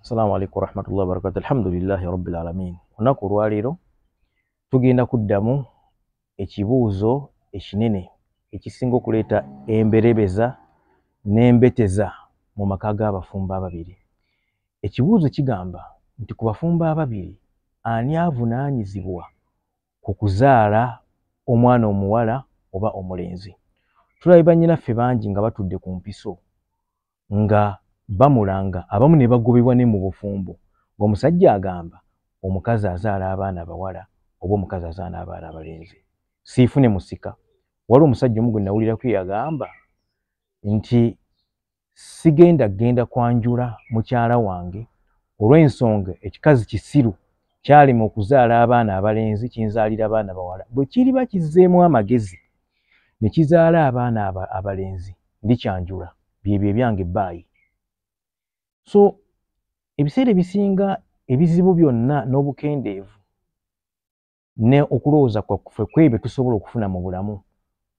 Assalamu alaikum warahmatullahi wabarakatuh. Alhamdulillahi rabbil alamin. Onaku lwaleero tugenda kuddamu ekibuuzo ekinene ekisinga okuleeta emberebeza n'embeteza mu maka g'abafumbo ababiri. Ekibuuzo kigamba nti ku bafumbo ababiri ani avunaanyizibwa ku kuzaala omwana omuwala oba omulenzi? Tulabye bannyinaffe bangi nga batudde ku mpiso nga bamulanga, abamu ne bagobebwa ne mu bufumbo ng'omusajja agamba omukazi azaala abaana abawala oba omukazi azaala abaana abalenzi. Siifune musika. Waliwo omusajja omu gwe nawulirako yagamba nti genda kwanjula mukyala wange olw'ensonga ekikazi kisiru kyalema okuzaala abaana abalenzi kinzaalira abaana bawala, bwe kiriba kizzeemu amagezi ne kizaala abaana abalenzi ndikyanjula, byebyo ebyange bbaayi. So ebiseera ebisinga ebizibu byonna n'obukendeevu ne okulowooza kwaffe kwebyo tusobola okufuna mu bulamu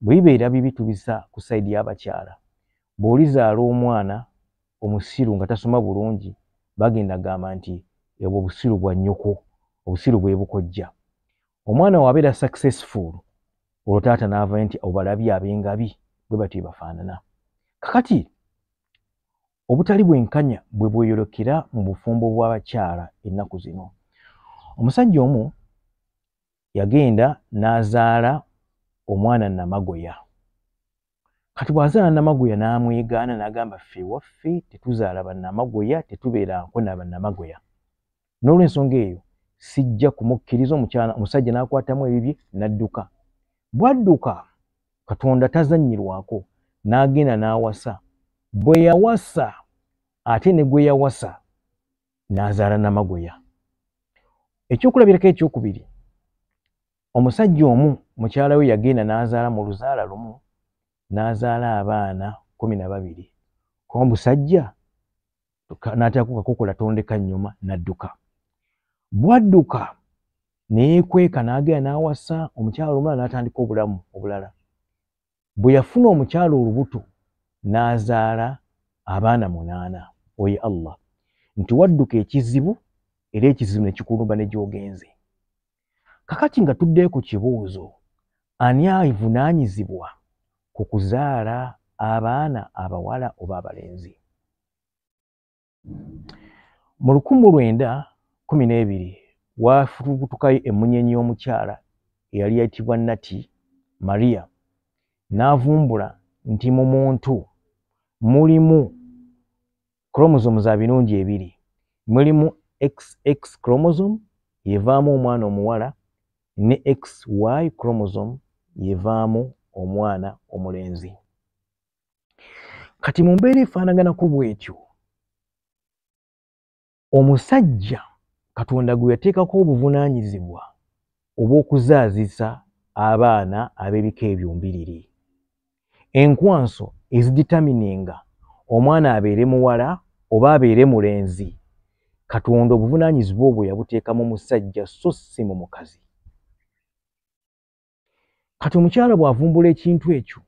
bwe bibeera bibi tubisa ku sayidi y'abakyala. Bw'olizaala omwana omusiru nga tasoma bulungi bagenda gamba nti obwo obusiru bwa nnyoko, obusiru bwe bukojja. Omwana wabeera successful olwo taata n'ava nti obalabye ab'engabi bwe batyo bafaanana. Kakati obutali bwenkanya bwe bweyolekera mu bufumbo bw'abakyala ennaku zino. Omusajja omu yagenda n'azaala omwana Namagoya. Kati bw'azaala Namagoya n'amwegaana n'agamba ffe waffe tetuzaala bannamagoya, tetubeerako na bannamagoya. N'olw'ensonga eyo sijja kumukkiriza. Omusajja n'akwatamu ebibye n'adduka. Bw'adduka Katonda tazannyirwako, n'agenda n'awasa. Bwe yawasa ate ne gwe yawasa n'azaala Namagoya. Ekyokulabirako ekyokubiri, omusajja omu mukyala we yagenda n'azaala mu luzaala lumu n'azaala abaana 12. Kuba omusajja n'ateekako kakokola tondeka nnyuma n'adduka. Bw'adduka ne yeekweka n'agenda n'awasa omukyala omulala n'atandika obulamu obulala. Bwe yafuna omukyala olubuto n'azaala abaana 8. Oye Allah, nti wadduka ekizibu era ekizibu ne kikulumba ne gy'ogenze. Kakati nga tuddeyo ku kibuuzo, ani avunaanyizibwa ku kuzaala abaana abawala oba abalenzi? Mu 1912 waafubutukayo emmunyeenye y'omukyala eyali yayitibwa Nati Maria n'avumbula nti mu muntu mulimu chromosomes birungi 2. Mulimu XX chromosome yevaamu omwana omuwala ne XY chromosome yevaamu omwana omulenzi. Kati mu mbeera efaanaganako bw'etyo, omusajja Katonda gwe yateekako obuvunaanyizibwa obw'okuzaazisa abaana ab'ebika ebyo mbiriri. Enkwanso eziditamininga omwana abeere muwala oba abeere mulenzi, Katonda obuvunaanyizibwa obwo yabuteeka mu musajja so si mu mukazi. Kati omukyala bw'avumbula ekintu ekyo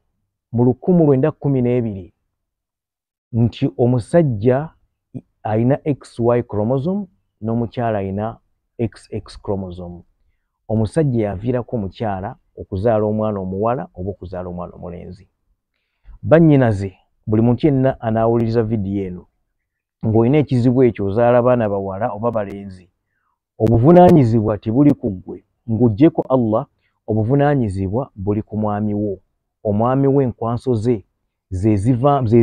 mu 1912 nti omusajja alina XY chromosome n'omukyala alina XX chromosome, omusajja yaviirako omukyala okuzaala omwana omuwala oba okuzaala omwana omulenzi. Bannyinaze, buli muntu yenna anaawuliriza vidiyo eno ng'olina ekizibu ekyo ozaala abaana bawala oba balenzi, obuvunaanyizibwa tebuli ku ggwe ng'oggyeko Allah, obuvunaanyizibwa buli ku mwami wo. Omwami we enkwanso ze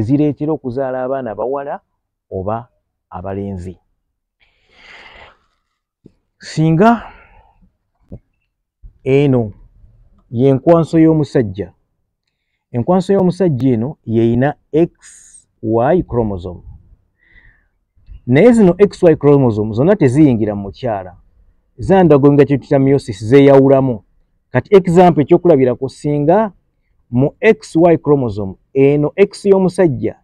zireetera okuzaala abaana bawala oba abalenzi. Singa eno y'enkwanso y'omusajja, enkwanso y'omusajja eno yeyina XY chromosome, naye zino XY chromosome zonna teziyingira mu mukyala, zandagonga kye tuyita meiosis, zeeyawulamu. Kati example ekyokulabirako, singa mu XY chromosome eno X y'omusajja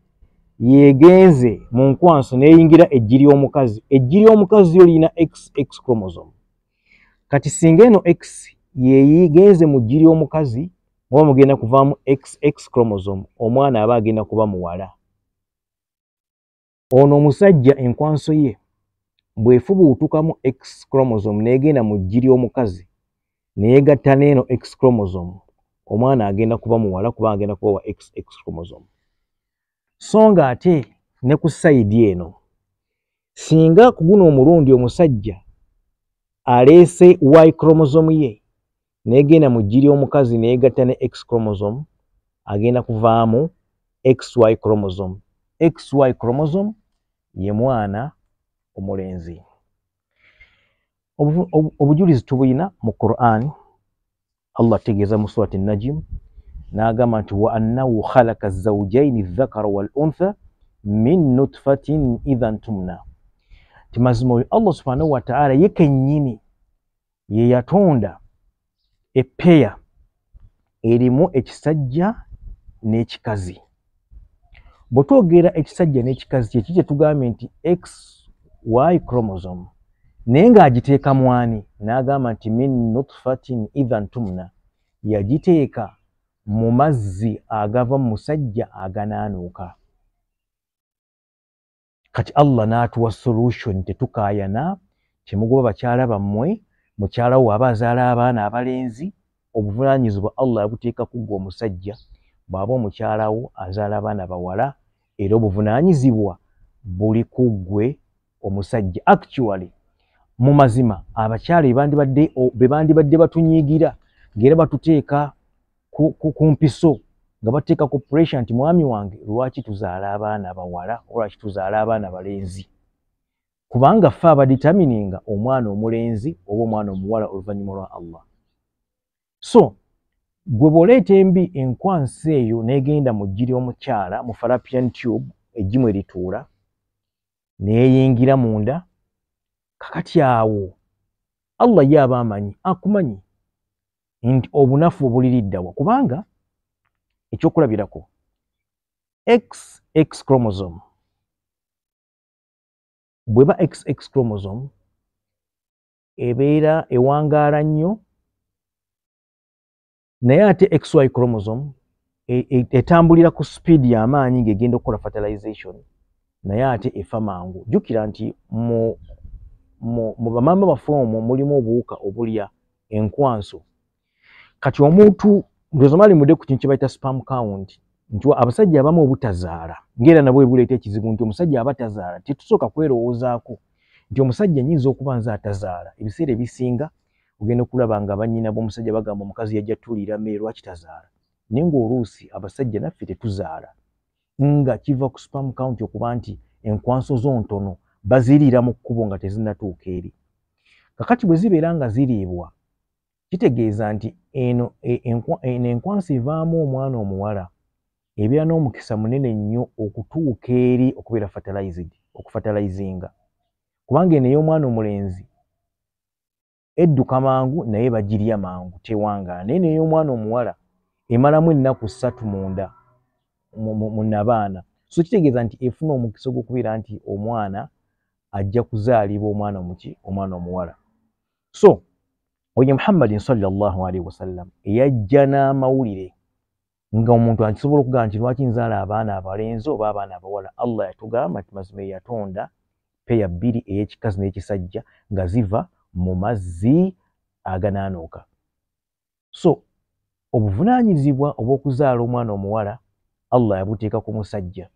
yeegenze mu nkwanso n'eyingira eggi ly'omukazi, eggi ly'omukazi yo liyina XX chromosome. Kati singa eno X yeegenze mu ggi ly'omukazi muba mugenda kuvaamu XX chromosome, omwana aba agenda kuba muwala. Ono omusajja enkwanso ye bwefubuutukamu X chromosome negenda mu ggi ly'omukazi neyegatta n'eno X chromosome, omwana agenda kuba muwala kuba agenda kuba wa XX chromosome. So nga ate ne ku sayidi eno, singa ku guno omulundi omusajja aleese Y chromosome ye negenda mu ggi ly'omukazi neyegatta ne X chromosome, agenda kuvaamu XY chromosome. XY chromosome ye mwana omulenzi. Obujulizi tubuyina mu Quran. Allah tegeeza mu surati Najm n'agamba nti wa annahu khalaqa az-zawjayni adh-dhakara wal-untha min nutfatin idhan tumna. Timazima oyo Allah subhanahu wa ta'ala ye kennyini ye yatonda eppeya erimu ekisajja n'ekikazi. Bwe twogera ekisajja n'ekikazi kye kye tugambe nti XY chromosome, naye ng'agiteeka mwani n'agamba nti min nutfatin idhan tumna, yagiteeka mu mazzi agava mu musajja aganaanuuka. Kati Allah n'atuwa solution, tetukaayana kyemugoba bakyala bammwe, mukyala wo aba azaala abaana abalenzi, obuvunaanyizibwa Allah yabuteeka ku ggwe omusajja bw'aba omukyala wo azaala abaana bawala, era obuvunaanyizibwa buli ku ggwe omusajja. Actually mu mazima abakyala be bandibadde batunyiigira ng'era batuteeka ku mpiso nga bateeka ku pressure nti mwami wange lwaki tuzaala abaana bawala lwaki tuzaala abaana balenzi, kubanga ffe abaditamininga omwana omulenzi oba omwana omuwala oluvannyuma lwa Allah. So gwe bw'oleeta embi enkwansi eyo n'egenda mu ggi ly'omukyala mu fallopian tube, eggimu erituula n'eyingira munda, kakati awo Allah ye aba amanyi, akumanyi nti obunafu obuliriddawa, kubanga ekyokulabirako XX chromosome bweba XX chromosome ebeera ewangaala nnyo, naye ate XY chromosome etambulira ku speed y'amaanyi ng'egenda okukola fertilization, naye ate efa mangu. Jjukira nti mu bamama baffe omwo mulimu obuwuka obulya enkwanso. Kati omuntu ndozamali mudde ku kintu kye bayita sperm count, nti abasajja abamu obutazaala ng'era nabwo ebuleeta ekizibu nti omusajja aba tazaala, tetusooka kwerowoozaako nti omusajja nnyinza okuba nze atazaala. Ebiseera ebisinga ogenda okulaba nga bannyina b'omusajja bagamba omukazi yajja tuliira mmere lwaki tazaala, naye ng'oluusi abasajja naffe tetuzaala, nga kiva ku sperm count okuba nti enkwanso zo ntono baziriira mu kkubo nga tezinnatuuka eri. Kakati bwe zibeera nga ziriibwa, kitegeeza nti eno enkwanso evaamu omwana omuwala ebeera n'omukisa munene nnyo okutuuka eri okubeera okufatalizinga, kubanga eno ey'omwana omulenzi edduka mangu naye bagirya mangu tewangaala, naye n'ey'omwana omuwala emalamu ennaku 3 munda mu nabaana. So kitegeeza nti efuna omukisa gw'okubeera nti omwana ajja kuzaalibwa omwana omuwala. So oyo Muhammadin sallallahu alaihi wasallam eyajja n'amawulire nga omuntu akisobola okugamba nti lwaki nzaala abaana abalenzi oba abaana abawala. Allah yatugamba nti mazima yatonda peya bbiri ey'ekikazi n'ekisajja nga ziva mu mazzi aganaanuuka. So obuvunaanyizibwa obw'okuzaala omwana omuwala Allah yabuteeka ku musajja.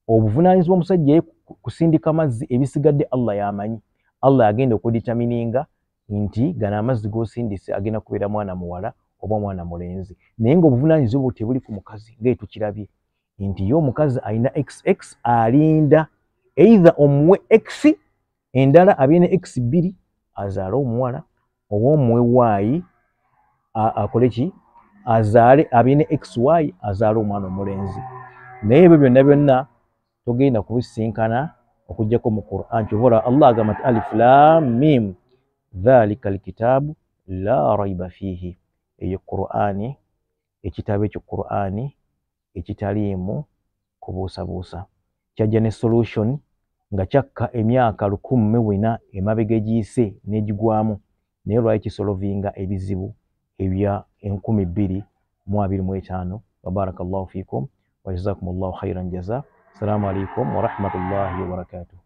Obuvunaanyizibwa omusajja kusindika mazzi, ebisigadde Allah yamanyi. Allah agenda okuditamininga nti gano amazzi g'osindise agenda kubeera mwana muwala oba mwana mulenzi, naye ng'obuvunaanyizibwa tebuli ku mukazi ng'etukirabye nti ye omukazi alina XX, alinda either omuwe X endala abeere ne X 2 azaale omuwala, oba omuwe Y akole ki azaale abeere ne XY azaale omwana omulenzi. Naye ebyo byonna byonna togenda kubisinkana okuggyako mu Qur'an. Kyova Allah agamba nti alif lam mim dhalika alkitabu la raiba fihi. Eyo Qur'ani, ekitabo ekyo Qur'ani ekitaliimu kubuusabuusa. Kyajja ne solution nga kyakka emyaka 1400 emabega egiyise n'egigwamu, naye lwaki kisolovinga ebizibu ebya 2025. Wabarakallahu fikum wa jazakumullahu khairan jaza. Assalamu alaikum wa rahmatullahi wa barakatuh.